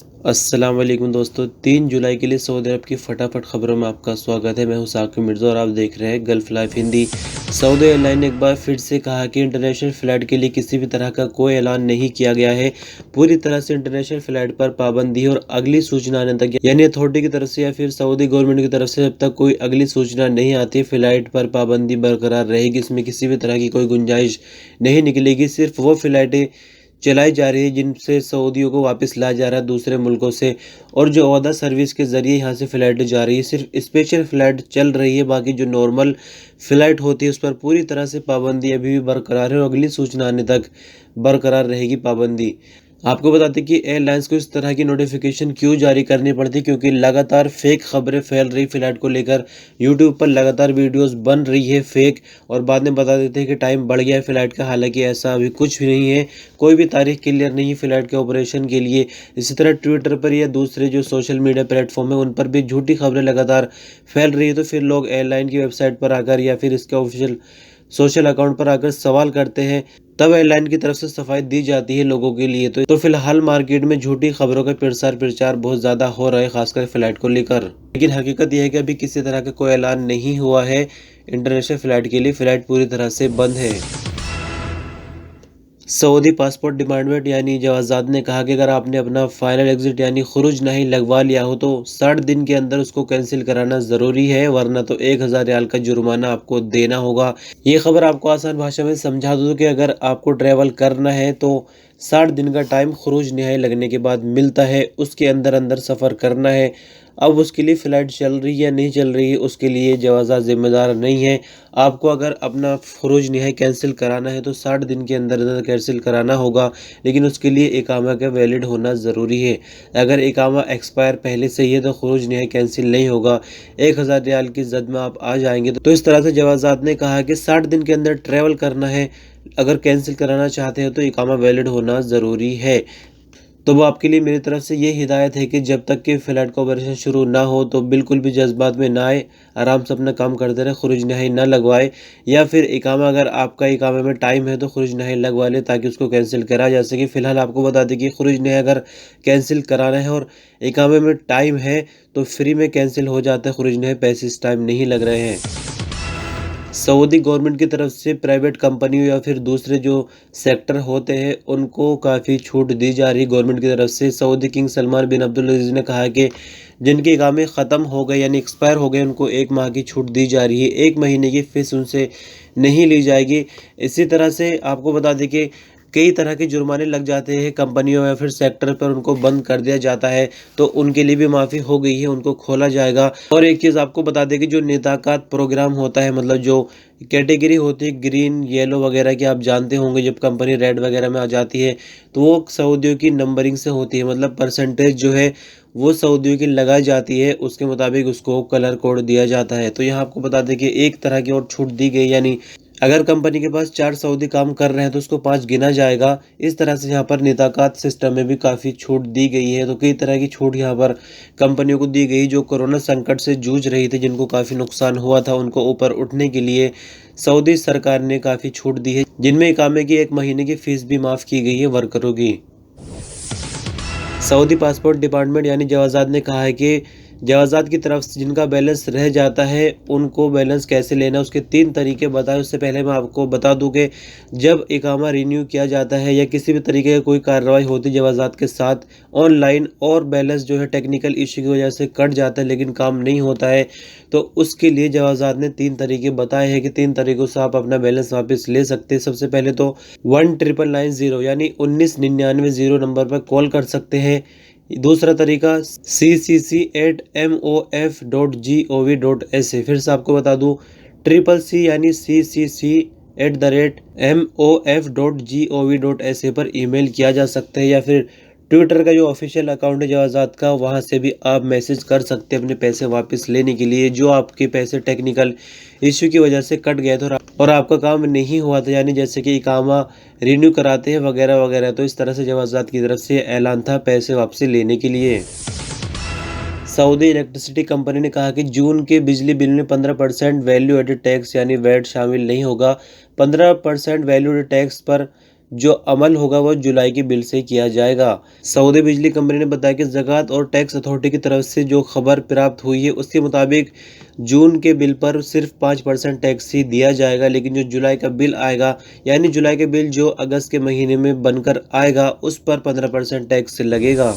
अस्सलाम वालेकुम दोस्तों। 3 जुलाई के लिए सऊदी अरब की फटाफट खबरों में आपका स्वागत है। मैं हूं साकिब मिर्ज़ा और आप देख रहे हैं gulf life Hindi. Saudi airline ने एक बार फिर से कहा कि इंटरनेशनल फ़्लाइट के लिए किसी भी तरह का कोई ऐलान नहीं किया गया है। पूरी तरह से इंटरनेशनल फ़्लाइट पर पाबंदी है और अगली सूचना आने तक, यानी अथॉरिटी की तरफ से या फिर सऊदी गवर्नमेंट की तरफ से जब तक कोई अगली सूचना नहीं आती, फ़्लाइट पर पाबंदी बरकरार रहेगी। इसमें किसी भी तरह की कोई गुंजाइश नहीं निकलेगी। सिर्फ वो फ़्लाइटें चलाई जा रही है जिनसे सऊदियों को वापस लाया जा रहा है दूसरे मुल्कों से, और जो ओदा सर्विस के ज़रिए यहाँ से फ़्लाइटें जा रही है, सिर्फ स्पेशल फ़्लाइट चल रही है। बाकी जो नॉर्मल फ़्लाइट होती है उस पर पूरी तरह से पाबंदी अभी भी बरकरार है और अगली सूचना आने तक बरकरार रहेगी पाबंदी। आपको बता दें कि एयरलाइंस को इस तरह की नोटिफिकेशन क्यों जारी करनी पड़ती, क्योंकि लगातार फेक खबरें फैल रही फ़्लाइट को लेकर। यूट्यूब पर लगातार वीडियोस बन रही है फेक, और बाद में बता देते हैं कि टाइम बढ़ गया है फ़्लाइट का। हालांकि ऐसा अभी कुछ भी नहीं है, कोई भी तारीख क्लियर नहीं है फ़्लाइट के ऑपरेशन के लिए। इसी तरह ट्विटर पर या दूसरे जो सोशल मीडिया प्लेटफॉर्म है उन पर भी झूठी खबरें लगातार फैल रही है। तो फिर लोग एयरलाइन की वेबसाइट पर आकर या फिर इसके ऑफिशियल सोशल अकाउंट पर आकर सवाल करते हैं, तब एयरलाइन की तरफ से सफाई दी जाती है लोगों के लिए। तो फिलहाल मार्केट में झूठी खबरों का प्रसार प्रचार बहुत ज़्यादा हो रहा है, खासकर फ्लाइट को लेकर। लेकिन हकीकत यह है कि अभी किसी तरह का कोई ऐलान नहीं हुआ है इंटरनेशनल फ्लाइट के लिए। फ्लाइट पूरी तरह से बंद है। सऊदी पासपोर्ट डिपार्टमेंट यानी जवाज़ात ने कहा कि अगर आपने अपना फाइनल एग्जिट यानी खुरूज नहीं लगवा लिया हो तो 60 दिन के अंदर उसको कैंसिल कराना ज़रूरी है, वरना तो 1000 रियाल का जुर्माना आपको देना होगा। ये खबर आपको आसान भाषा में समझा दूँ कि अगर आपको ट्रैवल करना है तो 60 दिन का टाइम खुरूज नहाई लगने के बाद मिलता है, उसके अंदर अंदर सफ़र करना है। अब उसके लिए फ़्लाइट चल रही है या नहीं चल रही है उसके लिए जवाज़ात ज़िम्मेदार नहीं है। आपको अगर अपना ख़ुरूज नहाई कैंसिल कराना है तो 60 दिन के अंदर अंदर कैंसिल कराना होगा, लेकिन उसके लिए इकामा का वैलिड होना ज़रूरी है। अगर इकामा एक्सपायर पहले से ही है तो ख़ुरूज नहाई कैंसिल नहीं होगा। 1000 रियाल की ज़द में आप आ जाएंगे। तो इस तरह से जवाज़ात ने कहा कि 60 दिन के अंदर ट्रैवल करना है, अगर कैंसिल कराना चाहते हैं तो इकामा वैलिड होना ज़रूरी है। तो वो आपके लिए मेरी तरफ से ये हिदायत है कि जब तक कि फ़्लाइट का ऑपरेशन शुरू ना हो तो बिल्कुल भी जज्बात में ना आए, आराम से अपना काम करते रहे, खुरूज नहाई ना लगवाए। या फिर इकामा, अगर आपका इकामे में टाइम है तो खुरूज नहाई लगवा ले ताकि उसको कैंसिल करा जा सके। फ़िलहाल आपको बता दें कि खुरूज नहाई अगर कैंसिल कराना है और इकामे में टाइम है तो फ्री में कैंसिल हो जाता है खुरूज नहाई, पैसे इस टाइम नहीं लग रहे हैं। सऊदी गवर्नमेंट की तरफ से प्राइवेट कंपनियों या फिर दूसरे जो सेक्टर होते हैं उनको काफ़ी छूट दी जा रही है गवर्नमेंट की तरफ से। सऊदी किंग सलमान बिन अब्दुल अजीज़ ने कहा है कि जिनके इकामे ख़त्म हो गए यानी एक्सपायर हो गए उनको 1 माह की छूट दी जा रही है। 1 महीने की फ़ीस उनसे नहीं ली जाएगी। इसी तरह से आपको बता दें कि कई तरह के जुर्माने लग जाते हैं कंपनियों या फिर सेक्टर पर, उनको बंद कर दिया जाता है, तो उनके लिए भी माफ़ी हो गई है, उनको खोला जाएगा। और एक चीज़ आपको बता दें कि जो नेताकात प्रोग्राम होता है, मतलब जो कैटेगरी होती है ग्रीन येलो वगैरह की, आप जानते होंगे जब कंपनी रेड वगैरह में आ जाती है तो वो सऊदियों की नंबरिंग से होती है, मतलब परसेंटेज जो है वो सऊदियों की लगाई जाती है, उसके मुताबिक उसको कलर कोड दिया जाता है। तो यहाँ आपको बता दें कि एक तरह की और छूट दी गई, यानी अगर कंपनी के पास 4 सऊदी काम कर रहे हैं तो उसको 5 गिना जाएगा। इस तरह से यहाँ पर नेताकात सिस्टम में भी काफ़ी छूट दी गई है। तो कई तरह की छूट यहाँ पर कंपनियों को दी गई जो कोरोना संकट से जूझ रही थी, जिनको काफ़ी नुकसान हुआ था, उनको ऊपर उठने के लिए सऊदी सरकार ने काफ़ी छूट दी है, जिनमें इकामे की 1 महीने की फ़ीस भी माफ़ की गई है वर्करों की। सऊदी पासपोर्ट डिपार्टमेंट यानी जवाज़ात ने कहा है कि जवाज़ात की तरफ से जिनका बैलेंस रह जाता है उनको बैलेंस कैसे लेना, उसके 3 तरीके बताए। उससे पहले मैं आपको बता दूं कि जब इकामा रिन्यू किया जाता है या किसी भी तरीके की कोई कार्रवाई होती है जवाज़ात के साथ ऑनलाइन, और बैलेंस जो है टेक्निकल इशू की वजह से कट जाता है लेकिन काम नहीं होता है, तो उसके लिए जवाज़ात ने 3 तरीके बताए हैं कि 3 तरीक़ों से आप अपना बैलेंस वापस ले सकते हैं। सबसे पहले तो 1999 यानी 1999 नंबर पर कॉल कर सकते हैं। दूसरा तरीका ccc@mof.gov.sa, फिर से आपको बता दूं CCC यानी ccc@mof.gov.sa पर ईमेल किया जा सकता है, या फिर ट्विटर का जो ऑफिशियल अकाउंट है जवाज़ात का, वहां से भी आप मैसेज कर सकते हैं अपने पैसे वापस लेने के लिए, जो आपके पैसे टेक्निकल इश्यू की वजह से कट गए थे और आपका काम नहीं हुआ था, यानी जैसे कि इकामा रिन्यू कराते हैं वगैरह वगैरह। तो इस तरह से जवाज़ात की तरफ से ऐलान था पैसे वापसी लेने के लिए। सऊदी इलेक्ट्रिसिटी कंपनी ने कहा कि जून के बिजली बिल में 15% वैल्यू एडेड टैक्स यानी वैट शामिल नहीं होगा। 15% वैल्यू एडेड टैक्स पर जो अमल होगा वो जुलाई के बिल से किया जाएगा। सऊदी बिजली कंपनी ने बताया कि ज़कात और टैक्स अथॉरिटी की तरफ से जो खबर प्राप्त हुई है उसके मुताबिक जून के बिल पर सिर्फ 5% टैक्स ही दिया जाएगा, लेकिन जो जुलाई का बिल आएगा यानी जुलाई के बिल जो अगस्त के महीने में बनकर आएगा उस पर 15% टैक्स लगेगा।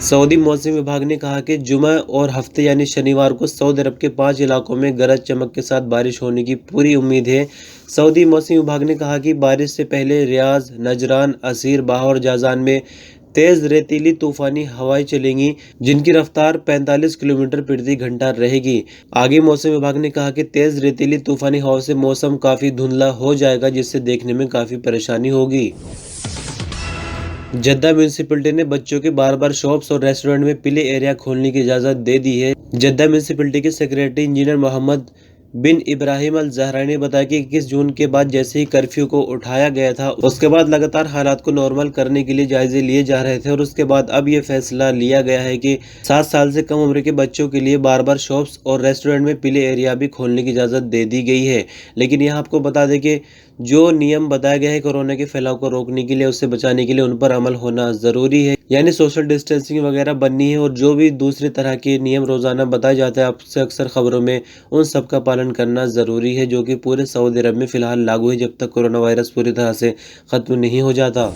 सऊदी मौसम विभाग ने कहा कि जुमा और हफ्ते यानी शनिवार को सऊदी अरब के 5 इलाकों में गरज चमक के साथ बारिश होने की पूरी उम्मीद है। सऊदी मौसम विभाग ने कहा कि बारिश से पहले रियाज, नजरान, असीर, बाह और जाजान में तेज रेतीली तूफानी हवाएं चलेंगी, जिनकी रफ्तार 45 किलोमीटर प्रति घंटा रहेगी। आगे मौसम विभाग ने कहा कि तेज रेतीली तूफानी हवा से मौसम काफी धुंधला हो जाएगा, जिससे देखने में काफी परेशानी होगी। जद्दा म्यूनिसिपैलिटी ने बच्चों के बार शॉप्स और रेस्टोरेंट में प्ले एरिया खोलने की इजाज़त दे दी है। जद्दा म्यूनिसिपैलिटी के सेक्रेटरी इंजीनियर मोहम्मद बिन इब्राहिम अल ज़हरानी ने बताया कि 21 जून के बाद जैसे ही कर्फ्यू को उठाया गया था उसके बाद लगातार हालात को नॉर्मल करने के लिए जायजे लिए जा रहे थे और उसके बाद अब ये फैसला लिया गया है कि 7 साल से कम उम्र के बच्चों के लिए बार शॉप्स और रेस्टोरेंट में प्ले एरिया भी खोलने की इजाज़त दे दी गई है। लेकिन यहाँ आपको बता दें कि जो नियम बताया गया है कोरोना के फैलाव को रोकने के लिए, उससे बचाने के लिए, उन पर अमल होना ज़रूरी है। यानी सोशल डिस्टेंसिंग वगैरह बननी है और जो भी दूसरे तरह के नियम रोज़ाना बताए जाते हैं आपसे अक्सर खबरों में, उन सब का पालन करना ज़रूरी है, जो कि पूरे सऊदी अरब में फ़िलहाल लागू है जब तक कोरोना वायरस पूरी तरह से ख़त्म नहीं हो जाता।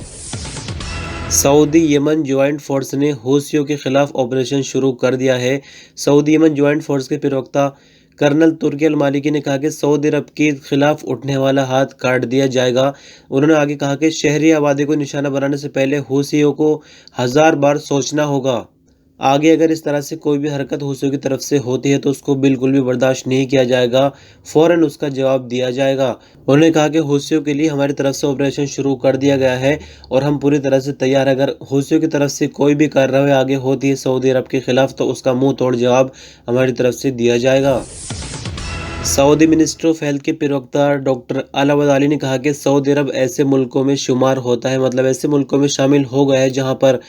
सऊदी यमन ज्वाइंट फोर्स ने हूथियों के खिलाफ ऑपरेशन शुरू कर दिया है। सऊदी यमन ज्वाइंट फोर्स के प्रवक्ता कर्नल तुर्की अल मालिकी ने कहा कि सऊदी अरब के खिलाफ उठने वाला हाथ काट दिया जाएगा। उन्होंने आगे कहा कि शहरी आबादी को निशाना बनाने से पहले हूथियों को 1000 बार सोचना होगा। आगे अगर इस तरह से कोई भी हरकत हूथियों की तरफ से होती है तो उसको बिल्कुल भी बर्दाश्त नहीं किया जाएगा, फौरन उसका जवाब दिया जाएगा। उन्होंने कहा कि हूथियों के लिए हमारी तरफ से ऑपरेशन शुरू कर दिया गया है और हम पूरी तरह से तैयार हैं। अगर हूथियों की तरफ से कोई भी कार्रवाई आगे होती है सऊदी अरब के खिलाफ तो उसका मुंह तोड़ जवाब हमारी तरफ से दिया जाएगा। सऊदी मिनिस्ट्री ऑफ हेल्थ के प्रवक्ता डॉक्टर अलावत अली ने कहा कि सऊदी अरब ऐसे मुल्कों में शुमार होता है, मतलब ऐसे मुल्कों में शामिल हो गया है जहां पर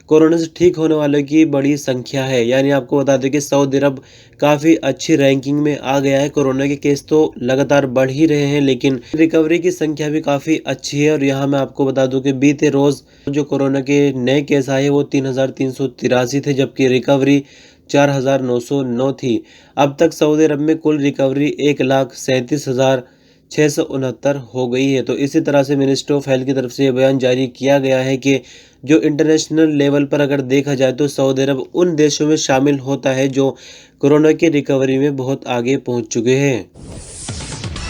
कोरोना से ठीक होने वालों की बड़ी संख्या है। यानी आपको बता दें कि सऊदी अरब काफ़ी अच्छी रैंकिंग में आ गया है। कोरोना के केस तो लगातार बढ़ ही रहे हैं लेकिन रिकवरी की संख्या भी काफ़ी अच्छी है। और यहाँ मैं आपको बता दूं कि बीते रोज़ जो कोरोना के नए केस आए वो 3383 थे, जबकि रिकवरी 4909 थी। अब तक सऊदी अरब में कुल रिकवरी 1,37,669 हो गई है। तो इसी तरह से मिनिस्ट्री ऑफ हेल्थ की तरफ से ये बयान जारी किया गया है कि जो इंटरनेशनल लेवल पर अगर देखा जाए तो सऊदी अरब उन देशों में शामिल होता है जो कोरोना की रिकवरी में बहुत आगे पहुंच चुके हैं।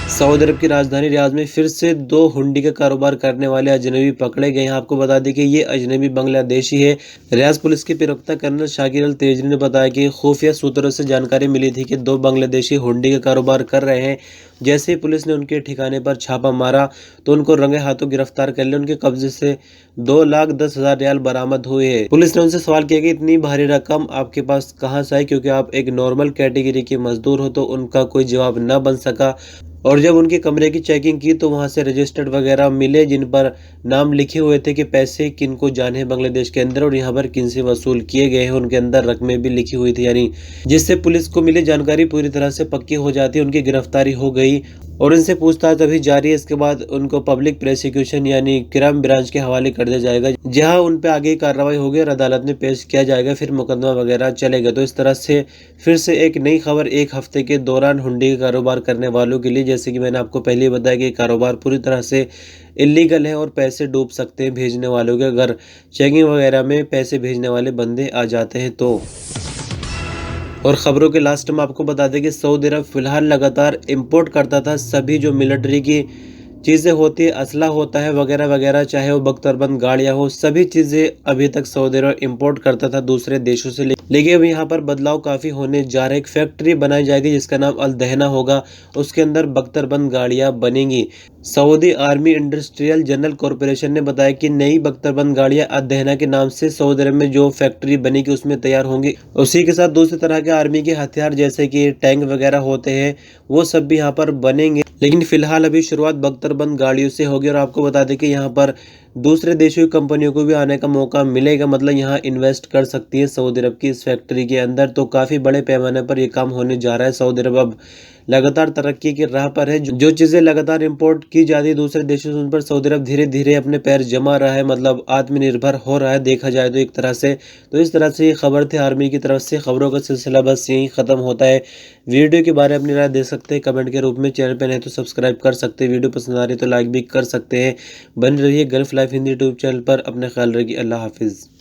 सऊदी अरब की राजधानी रियाद में फिर से 2 हुंडी का कारोबार करने वाले अजनबी पकड़े गए हैं। आपको बता दें कि ये अजनबी बांग्लादेशी है। रियाद पुलिस के प्रवक्ता कर्नल शाकिर अल तेजरी ने बताया कि खुफिया सूत्रों से जानकारी मिली थी कि 2 बांग्लादेशी हुंडी का कारोबार कर रहे हैं। जैसे ही पुलिस ने उनके ठिकाने पर छापा मारा तो उनको रंगे हाथों गिरफ्तार कर लिया। उनके कब्जे से 2,10,000 रियाल बरामद हुए हैं। पुलिस ने उनसे सवाल किया कि इतनी भारी रकम आपके पास कहाँ से आई, क्योंकि आप एक नॉर्मल कैटेगरी के मजदूर हो। तो उनका कोई जवाब न बन सका और जब उनके कमरे की चेकिंग की तो वहां से रजिस्टर्ड वगैरह मिले जिन पर नाम लिखे हुए थे कि पैसे किन को जाने हैं बांग्लादेश के अंदर और यहाँ पर किन से वसूल किए गए हैं। उनके अंदर रकमें भी लिखी हुई थी, यानी जिससे पुलिस को मिली जानकारी पूरी तरह से पक्की हो जाती है। उनकी गिरफ्तारी हो गई और इनसे पूछताछ अभी जारी है। इसके बाद उनको पब्लिक प्रोसिक्यूशन यानी क्राइम ब्रांच के हवाले कर दिया जाएगा, जहां उन पे आगे कार्रवाई होगी और अदालत में पेश किया जाएगा, फिर मुकदमा वगैरह चलेगा। तो इस तरह से फिर से एक नई खबर एक हफ्ते के दौरान हुंडी का कारोबार करने वालों के लिए। जैसे कि मैंने आपको पहले बताया कि कारोबार पूरी तरह से इलीगल है और पैसे डूब सकते हैं भेजने वालों के, अगर चेकिंग वगैरह में पैसे भेजने वाले बंदे आ जाते हैं तो। और ख़बरों के लास्ट में आपको बता दें कि सऊदी अरब फिलहाल लगातार इंपोर्ट करता था सभी जो मिलिट्री की चीज़ें होती है, असला होता है वगैरह वगैरह, चाहे वो बख्तरबंद गाड़ियाँ हो, सभी चीज़ें अभी तक सऊदी अरब इंपोर्ट करता था दूसरे देशों से। लेकिन अब यहाँ पर बदलाव काफ़ी होने जा रहे हैं। एक फैक्ट्री बनाई जाएगी जिसका नाम अल दहना होगा, उसके अंदर बख्तरबंद गाड़ियाँ बनेंगी। Saudi army industrial general corporation ने बताया कि नई बख्तरबंद गाड़ियाँ अल दहना के नाम से सऊदी अरब में जो फैक्ट्री बनेगी उसमें तैयार होंगी। उसी के साथ दूसरी तरह के आर्मी के हथियार जैसे कि टैंक वगैरह होते हैं वो सब भी यहाँ पर बनेंगे। लेकिन फिलहाल अभी शुरुआत बख्तरबंद गाड़ियों से होगी। और आपको बता दें कि यहाँ पर दूसरे देशों की कंपनियों को भी आने का मौका मिलेगा, मतलब यहाँ इन्वेस्ट कर सकती है सऊदी अरब की इस फैक्ट्री के अंदर। तो काफ़ी बड़े पैमाने पर ये काम होने जा रहा है। सऊदी अरब अब लगातार तरक्की की राह पर है। जो चीज़ें लगातार इंपोर्ट की जाती है दूसरे देशों से, उन पर सऊदी अरब धीरे-धीरे अपने पैर जमा रहा है, मतलब आत्मनिर्भर हो रहा है देखा जाए तो एक तरह से। तो इस तरह से ये खबर थी आर्मी की तरफ से। खबरों का सिलसिला बस यहीं ख़त्म होता है। वीडियो के बारे में अपनी राय दे सकते हैं कमेंट के रूप में। चैनल पे नए तो सब्सक्राइब कर सकते हैं। वीडियो पसंद आ रही है तो लाइक भी कर सकते हैं। बने रहिए gulf life Hindi YouTube channel पर। अपना ख्याल रखिए। अल्लाह हाफ़िज़।